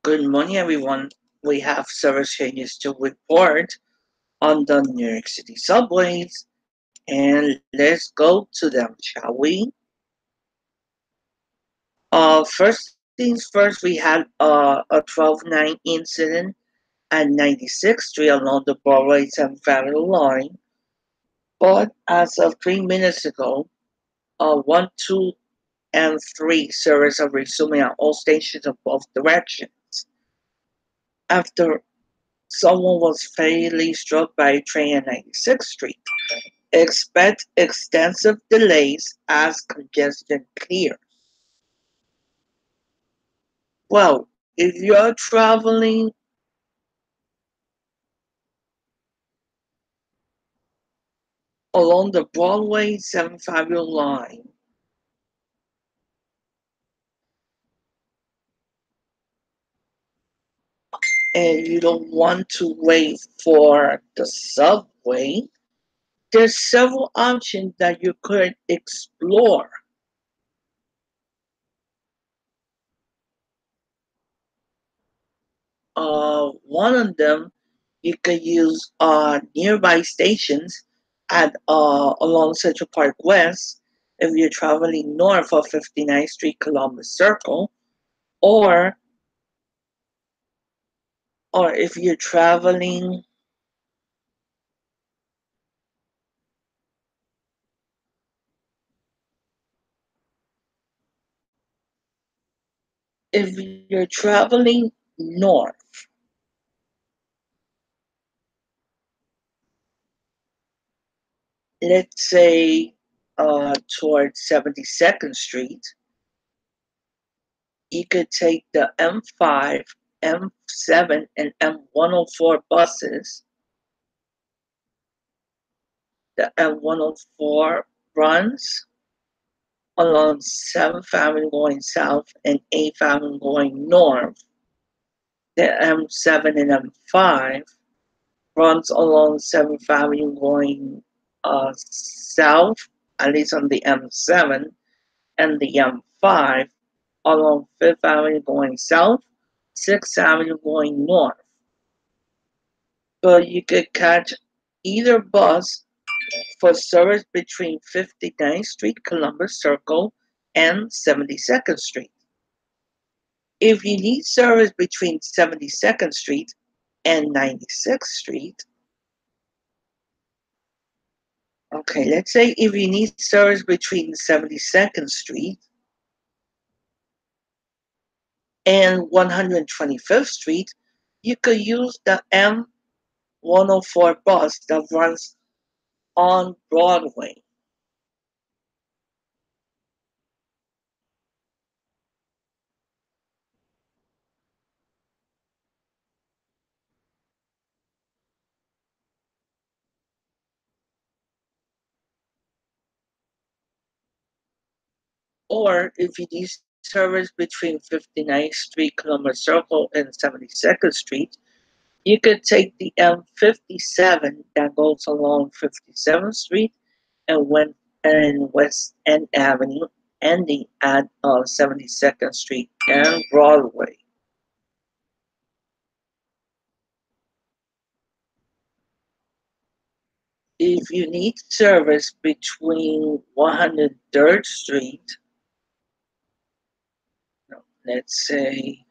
Good morning, everyone. We have service changes to report on the New York City subways, and let's go to them, shall we? First things first, we had a 12-9 incident at 96th Street along the Broadway 7th Avenue line, but as of 3 minutes ago, 1, 2, and 3 service are resuming at all stations in both directions. After someone was fatally struck by a train at 96th Street. Expect extensive delays as congestion clears. Well, if you're traveling along the Broadway 7th Avenue line, and you don't want to wait for the subway, there's several options that you could explore. One of them, you could use nearby stations at along Central Park West if you're traveling north of 59th Street Columbus Circle, or or if you're traveling if you're traveling north, let's say towards 72nd Street, you could take the M5, M7, and M104 buses. The M104 runs along 7th Avenue going south and 8th Avenue going north. The M7 and M5 runs along 7th Avenue going south, at least on the M7, and the M5 along 5th Avenue going south, 6th Avenue going north. But you could catch either bus for service between 59th Street, Columbus Circle, and 72nd Street. If you need service between 72nd Street and 96th Street, okay, let's say if you need service between 72nd Street and 125th Street, you could use the M104 bus that runs on Broadway. Or if you need service between 59th Street, Columbus Circle, and 72nd Street, you could take the M57 that goes along 57th Street and West End Avenue, ending at 72nd Street and Broadway. If you need service between 103rd Street, let's say,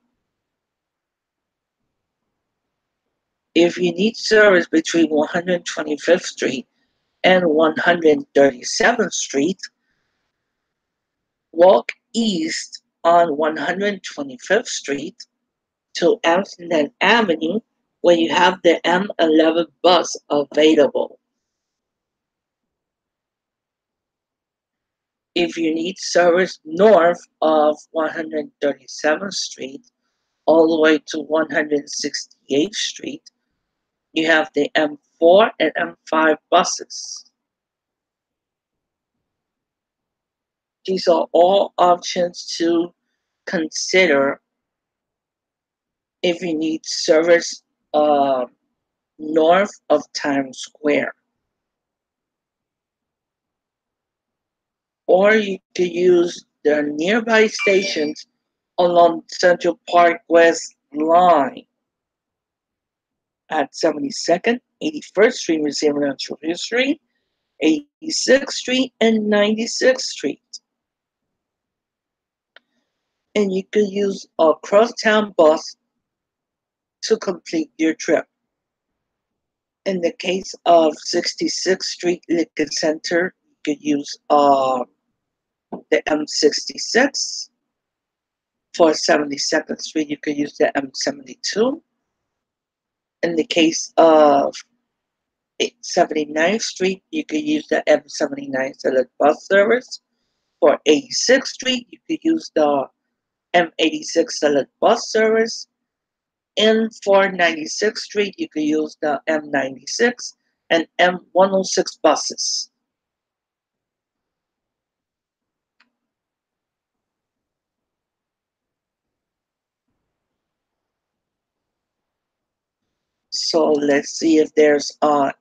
if you need service between 125th Street and 137th Street, walk east on 125th Street to Amsterdam Avenue, where you have the M11 bus available. If you need service north of 137th Street all the way to 168th Street, you have the M4 and M5 buses. These are all options to consider if you need service uh, north of Times Square. Or you could use the nearby stations along Central Park West line at 72nd, 81st Street Museum of Natural History, 86th Street, and 96th Street. And you could use a crosstown bus to complete your trip. In the case of 66th Street Lincoln Center, you could use the M66. For 72nd Street, you could use the M72. In the case of 79th Street, you could use the M79 Select Bus Service. For 86th Street, you could use the M86 Select Bus Service. And for 96th Street, you could use the M96 and M106 buses. So let's see if there's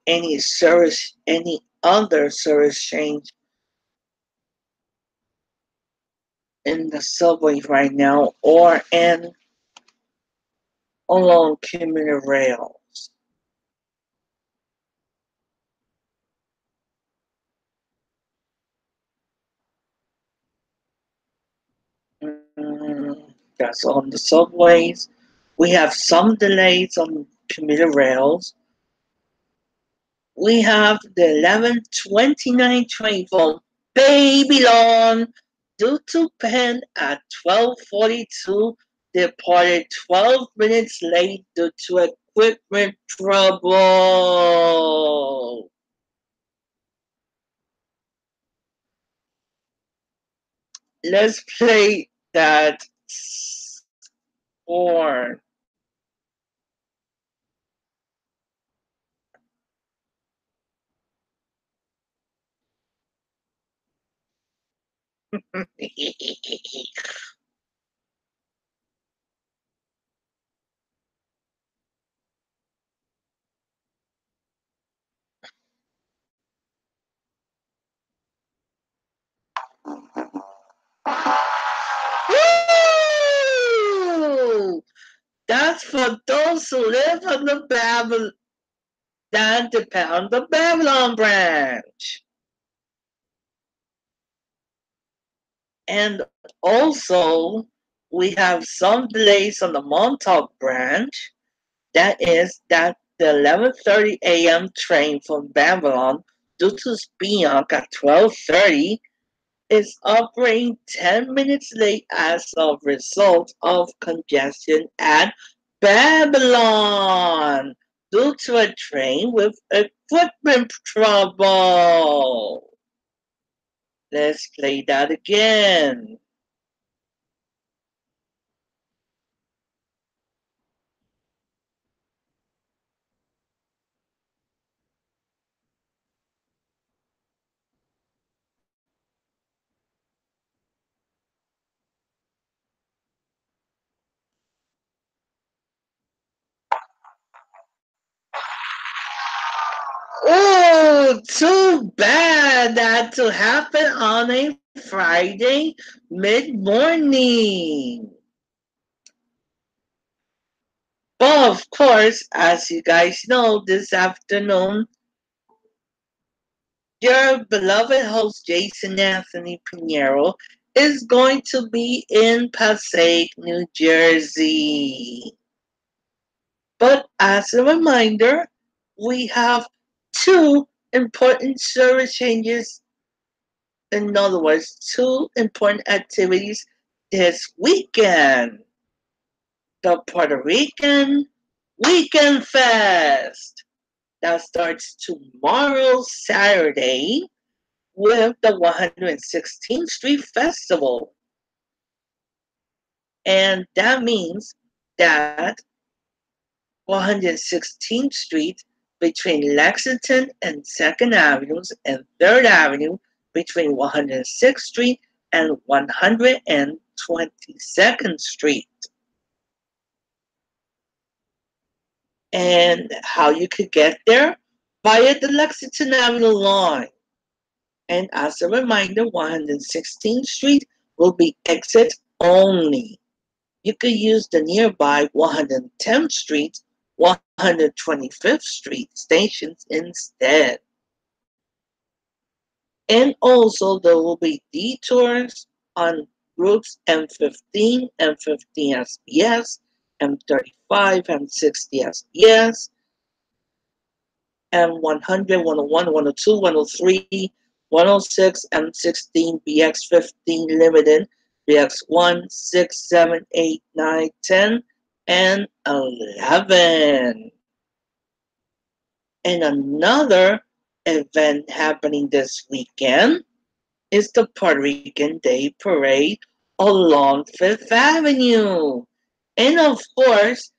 any other service change in the subway right now or along commuter rails. That's on the subways. We have some delays on commuter rails. We have the 11:29 train from Babylon due to Penn at 12:42, departed 12 minutes late due to equipment trouble. Let's play that horn. Woo! That's for those who live on the Babylon that depend on the Babylon branch. And also, we have some delays on the Montauk branch. That is that the 11:30 a.m. train from Babylon, due to Spionk at 12:30, is operating 10 minutes late as a result of congestion at Babylon due to a train with equipment trouble. Let's play that again. Oh, too bad that to happen on a Friday mid-morning. But of course, as you guys know, this afternoon, your beloved host, Jason Anthony Pinheiro, is going to be in Passaic, New Jersey. But as a reminder, we have two important service changes. In other words, two important activities this weekend. The Puerto Rican Weekend Fest that starts tomorrow, Saturday, with the 116th Street Festival. And that means that 116th Street between Lexington and 2nd Avenues and 3rd Avenue between 106th Street and 122nd Street. And how you could get there? Via the Lexington Avenue line. And as a reminder, 116th Street will be exit only. You could use the nearby 110th Street, 125th Street stations instead. And also, there will be detours on routes M15, M15 SBS, M35, M60 SBS, M100, 101, 102, 103, 106, M16, BX15 Limited, BX1, 6, 7, 8, 9, 10, and 11. And another event happening this weekend is the Puerto Rican Day Parade along Fifth Avenue. And of course,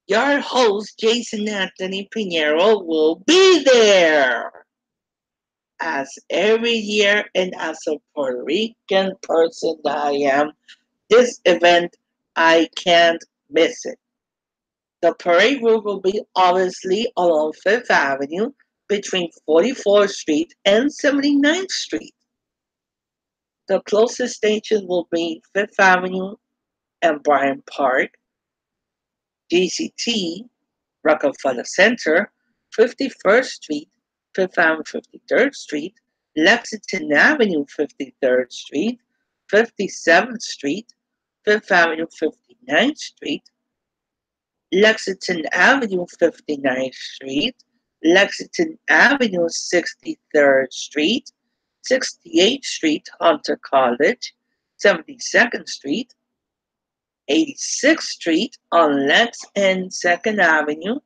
your host, Jason Anthony Pinheiro, will be there. As every year, and as a Puerto Rican person that I am, this event, I can't miss it. The parade route will be obviously along Fifth Avenue between 44th Street and 79th Street. The closest station will be Fifth Avenue and Bryant Park, GCT, Rockefeller Center, 51st Street, Fifth Avenue 53rd Street, Lexington Avenue 53rd Street, 57th Street, Fifth Avenue 59th Street, Lexington Avenue 59th Street, Lexington Avenue 63rd Street, 68th Street, Hunter College, 72nd Street, 86th Street on Lex and 2nd Avenue,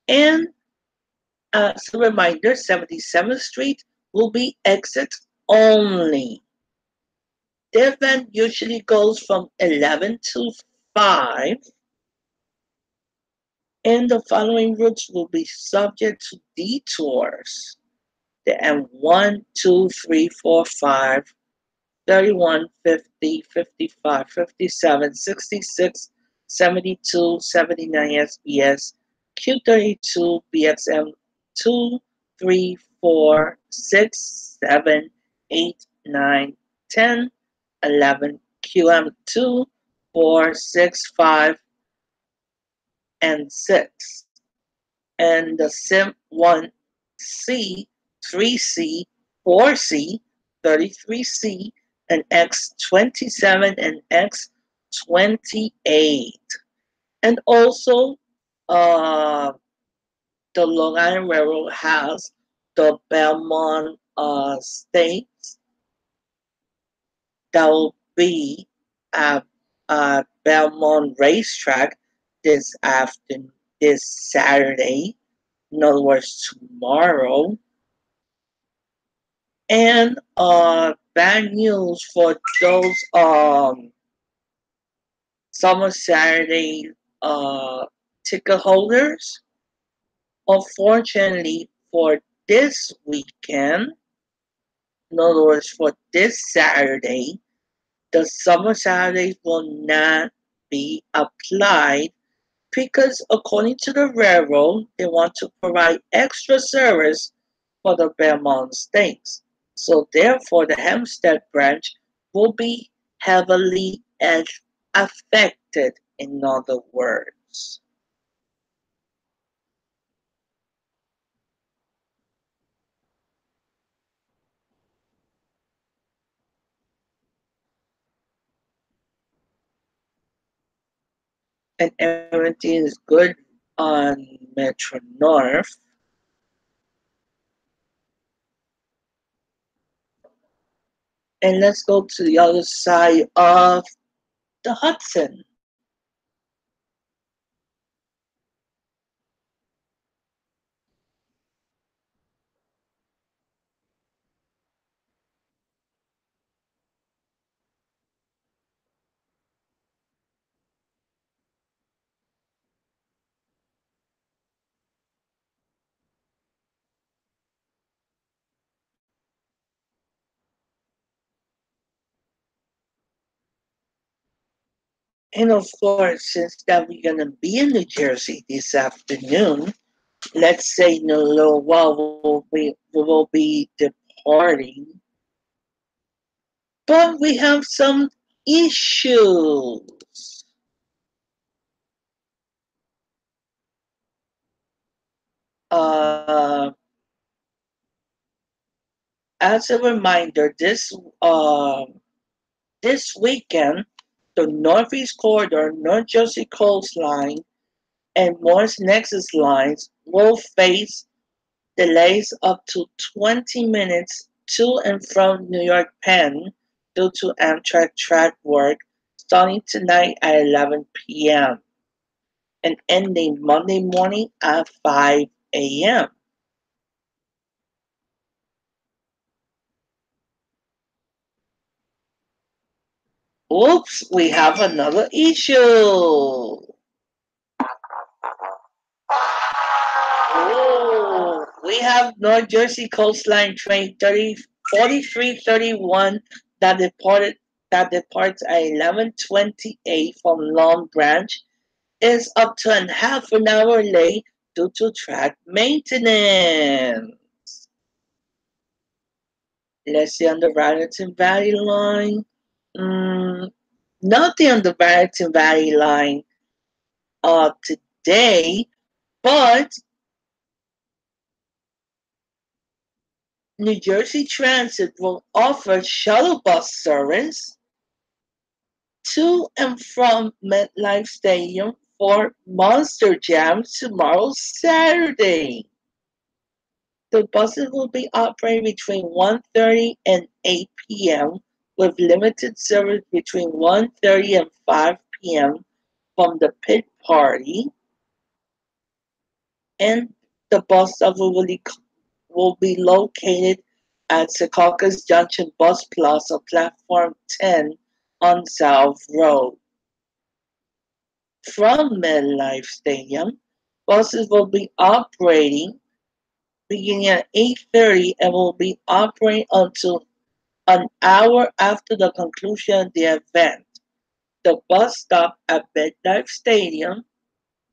and as a reminder, 77th Street will be exit only. The event usually goes from 11 to 5, and the following routes will be subject to detours. The M1, 2, 3, 4, 5, 31, 50, 55, 57, 66, 72, 79 SBS, Q32, BXM 2, 3, 4, 6, 7, 8, 9, 10, 11, QM 2, 4, 6, 5, and 6. And the SIM 1C, 3C, 4C, 33C, and X27 and X28. And also, uh, the Long Island Railroad has the Belmont Stakes that will be at Belmont Racetrack this afternoon, this Saturday, in other words, tomorrow. And bad news for those summer Saturday uh, ticket holders. Unfortunately, for this weekend, in other words, for this Saturday, the summer Saturdays will not be applied because, according to the railroad, they want to provide extra service for the Belmont Stakes. So, therefore, the Hempstead branch will be heavily affected, in other words. And everything is good on Metro North. And let's go to the other side of the Hudson. And of course, since that we're going to be in New Jersey this afternoon, let's say in a little while we will be departing. But we have some issues. Uh, as a reminder, this weekend, the Northeast Corridor, North Jersey Coastline, and Morris Nexus lines will face delays up to 20 minutes to and from New York Penn due to Amtrak track work starting tonight at 11 p.m. and ending Monday morning at 5 a.m. Oops, we have another issue. Oh, we have North Jersey Coastline Train 4331 that departs at 11:28 from Long Branch is up to a half an hour late due to track maintenance. Let's see on the Raritan Valley line. Mm, Nothing on the Raritan Valley line today, but New Jersey Transit will offer shuttle bus service to and from MetLife Stadium for Monster Jam tomorrow, Saturday. The buses will be operating between 1:30 and 8 p.m. with limited service between 1:30 and 5 p.m. from the pit party, and the bus stop will be located at Secaucus Junction Bus Plaza, Platform 10 on South Road. From MetLife Stadium, buses will be operating beginning at 8:30 and will be operating until an hour after the conclusion of the event. The bus stop at MetLife Stadium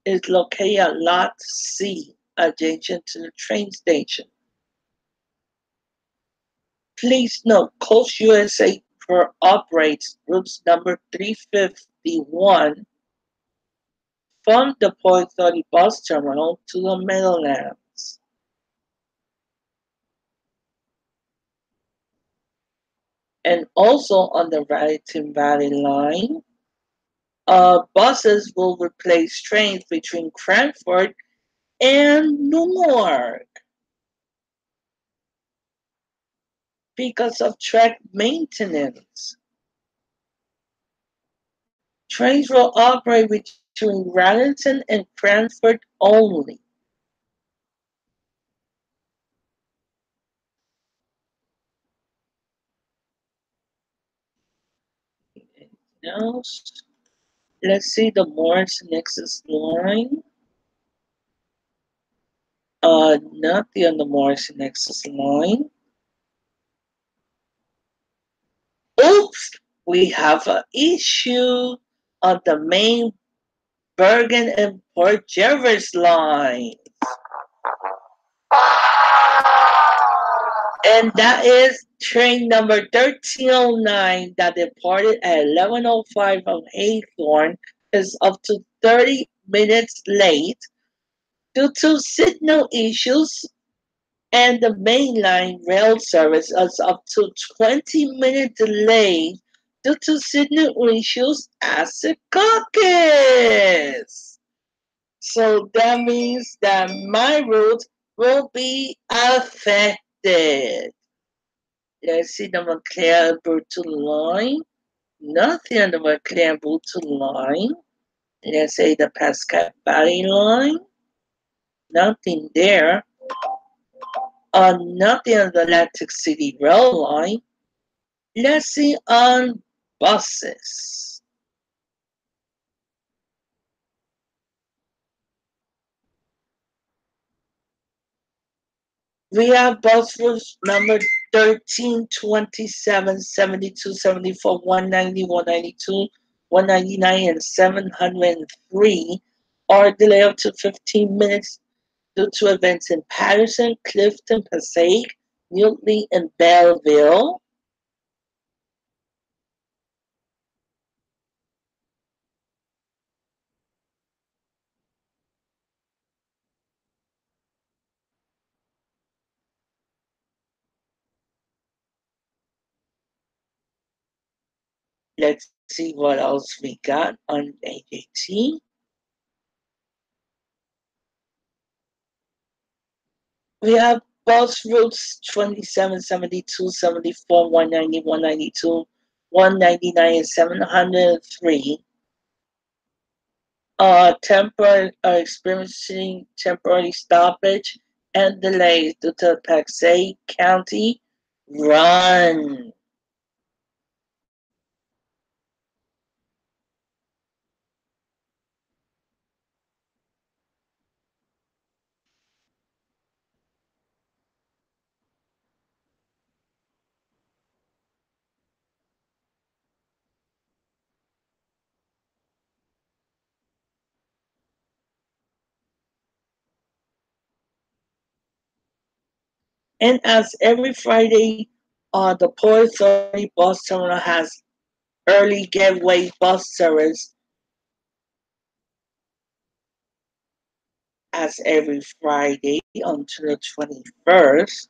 is located at Lot C, adjacent to the train station. Please note, Coast USA operates routes number 351 from the Port Authority bus terminal to the Meadowlands. And also on the Raritan Valley line, buses will replace trains between Cranford and Newark because of track maintenance. Trains will operate between Raritan and Cranford only. Else, let's see the Morris Nexus line. Nothing on the Morris Nexus line. Oops, we have an issue on the main Bergen and Port Jervis line. And that is train number 1309 that departed at 11:05 from Haythorne is up to 30 minutes late due to signal issues, and the mainline rail service is up to 20-minute delay due to signal issues at Secaucus. So that means that my route will be affected. Let's see the Montclair Brutal line. Nothing on the Montclair Brutal line. Let's say the Pascagoula Valley line. Nothing there. Nothing on the Atlantic City Rail line. Let's see on buses. We have bus routes number 13, 27, 72, 74, 190, 192, 199, and 703 are delayed up to 15 minutes due to events in Patterson, Clifton, Passaic, Nutley, and Belleville. Let's see what else we got on AJT. We have bus routes 27, 72, 74, 190, 192, 199, and 703 experiencing temporary stoppage and delays due to the Paxay County run. And as every Friday, the Port Authority bus terminal has early getaway bus service as every Friday until the 21st.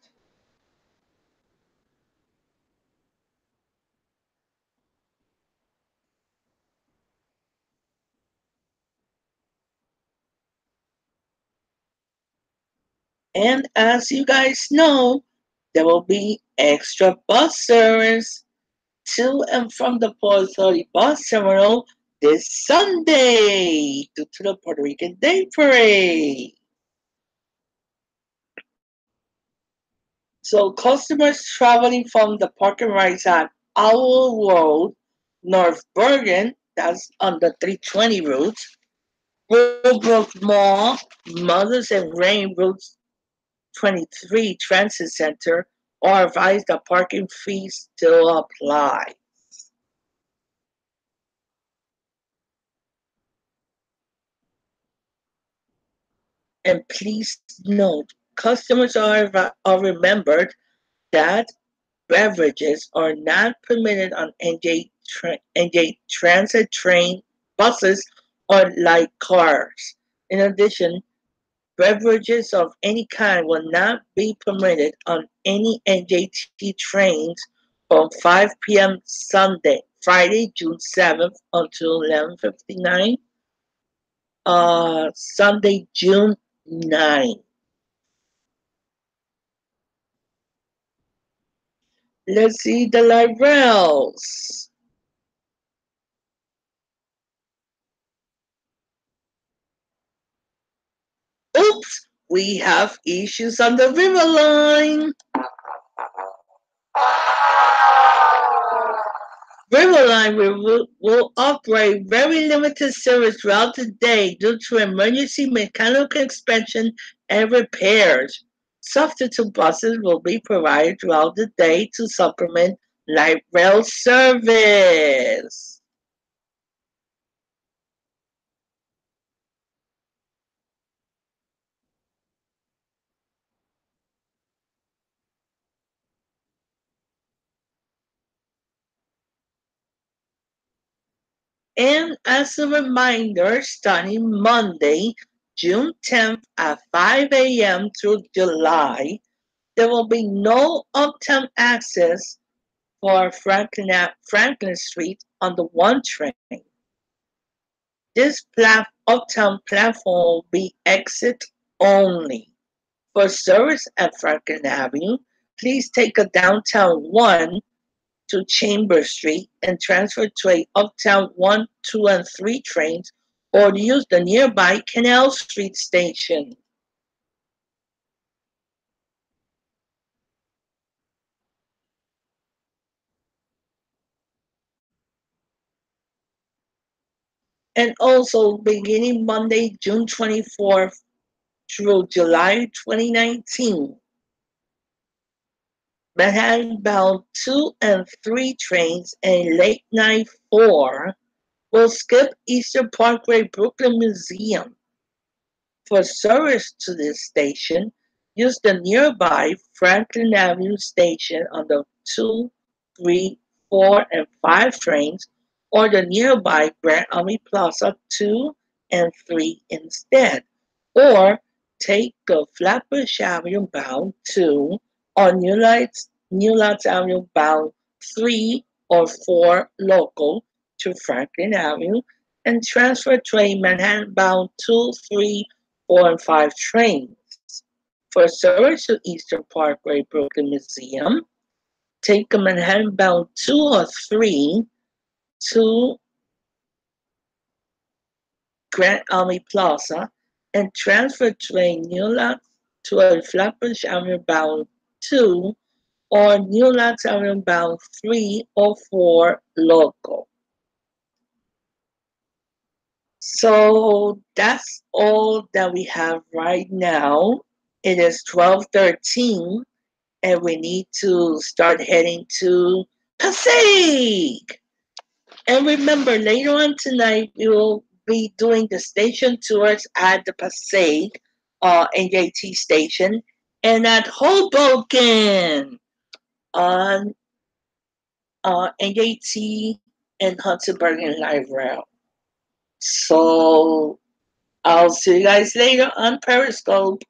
And as you guys know, there will be extra bus service to and from the Port Authority bus terminal this Sunday due to the Puerto Rican Day Parade. So customers traveling from the parking rides at Owl Road, North Bergen, that's on the 320 route, Willowbrook Mall, Mothers and Rain Route 23 Transit Center are advised that parking fees still apply. And please note, customers are remembered that beverages are not permitted on NJ Transit train buses or light cars. In addition, beverages of any kind will not be permitted on any NJT trains from 5 p.m. Friday, June 7th until 11:59, Sunday, June 9th. Let's see the light rails. Oops, we have issues on the river line. Riverline will operate very limited service throughout the day due to emergency mechanical inspection and repairs. Substitute buses will be provided throughout the day to supplement light rail service. And as a reminder, starting Monday, June 10th at 5 a.m. through July, there will be no uptown access for Franklin Street on the 1 train. This uptown platform will be exit only. For service at Franklin Avenue, please take a downtown 1 to Chambers Street and transfer to a uptown 1, 2, and 3 trains or use the nearby Canal Street station. And also beginning Monday, June 24th through July 2019, Manhattan bound 2 and 3 trains and late night 4 will skip Eastern Parkway Brooklyn Museum. For service to this station, use the nearby Franklin Avenue station on the 2, 3, 4, and 5 trains or the nearby Grand Army Plaza 2 and 3 instead. Or take the Flatbush Avenue bound 2 or New Lights Avenue bound 3 or 4 local to Franklin Avenue, and transfer train Manhattan bound 2, 3, 4, and 5 trains. For service to Eastern Parkway Brooklyn Museum, take a Manhattan bound 2 or 3 to Grand Army Plaza and transfer train New Lock to a Flatbush Avenue bound 2 or New Lock Avenue bound 3 or 4 local. So that's all that we have right now. It is 12:13 and we need to start heading to Passaic. And remember, later on tonight, we will be doing the station tours at the Passaic NJT station and at Hoboken on NJT and Hudsonburg and Light Rail. So I'll see you guys later on Periscope.